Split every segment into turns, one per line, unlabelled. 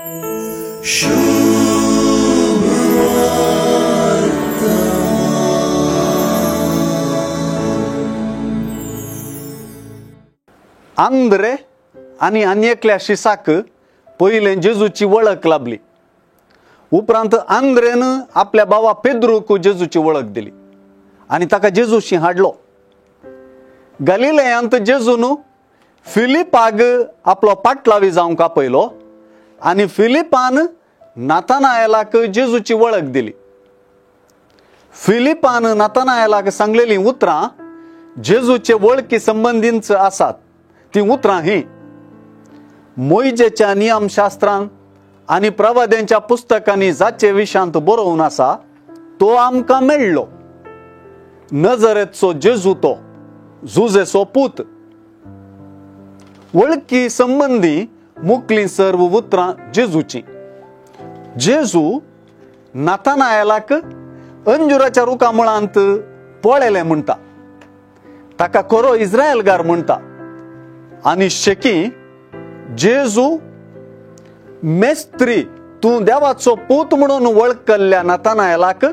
Andre आणि अन्यकल्या शिसाक पहिले जेजूची वळख लाभली. उपरांत आंद्रेनं आपल्या बाबा पेद्रूक जेजूची वळख दिली आणि ताका जेजूशी हाडलो. गलिलयांत जेजून फिलिपाक आपलो पाटलावी जावंक आपयलो आणि फिलिपान नातानाएलाक जेजूची वळख दिली. फिलिपान नातानाएलाक सांगलेली उतरां जेजूचे वळखी संबंधींच आसात. ती उतरां ही: मोइजेच्या नियमशास्त्रांत आणि प्रवाद्यांच्या पुस्तकांनी जाचे विशांत बरोवन आसा तो आमकां मेळ्ळो. नजरेचो जेजू तो, जुजेचो पूत. वळखी संबंधी मुखली सर्व उतरां जेजूची. जेजू नातानाएलाक अंजुराच्या रुखा मुळांत पळयलें म्हणटा. ताका खरो इस्रायलगार म्हणटा. आणि शेकी जेजू मेस्त्री तूं देवाचो पूत म्हणून वळखल्या नातानाएलाक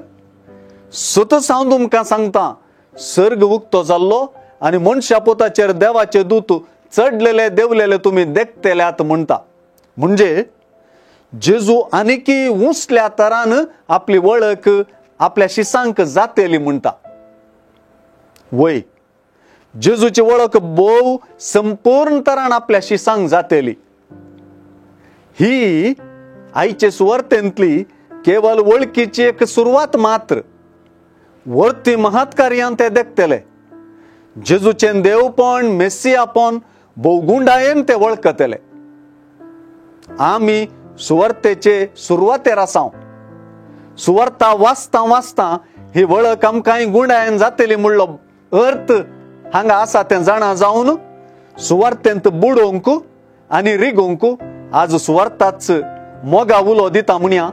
सतत हांव तुमकां सांगता सर्ग उक्तो जाल्लो आणि मनशा पुताचेर देवाचे दूत चढलेले देवलेले तुम्ही देखतेल्यात म्हणटा. म्हणजे जेजू आनीकी उंचल्या तरान आपली वळख आपल्या शिसांक जातेली म्हणटा. वय जेजूची वळख भोव संपूर्ण तरान आपल्या शिसांक जातेली. ही आईचे सुवार्थेंतली केवळ वळखीची एक सुरवात मात्र. वर्ती महत्कार्यां ते देखतले. जेजूचे देवपण मेस्सियापण भोव गुंडायेन ते वळखतले. आमी सुवार्थेचे सुरवातेर आसां. सुवार्ता वाचता वाचता ही वळख आमकां गुंडायेन जातली म्हणलो अर्थ हांगा आसा तें जाणा जावन सुवार्थेंत बुडोवंक आनी रिगोवंक आज सुवार्थाच मोगा उलो दिता म्हणया.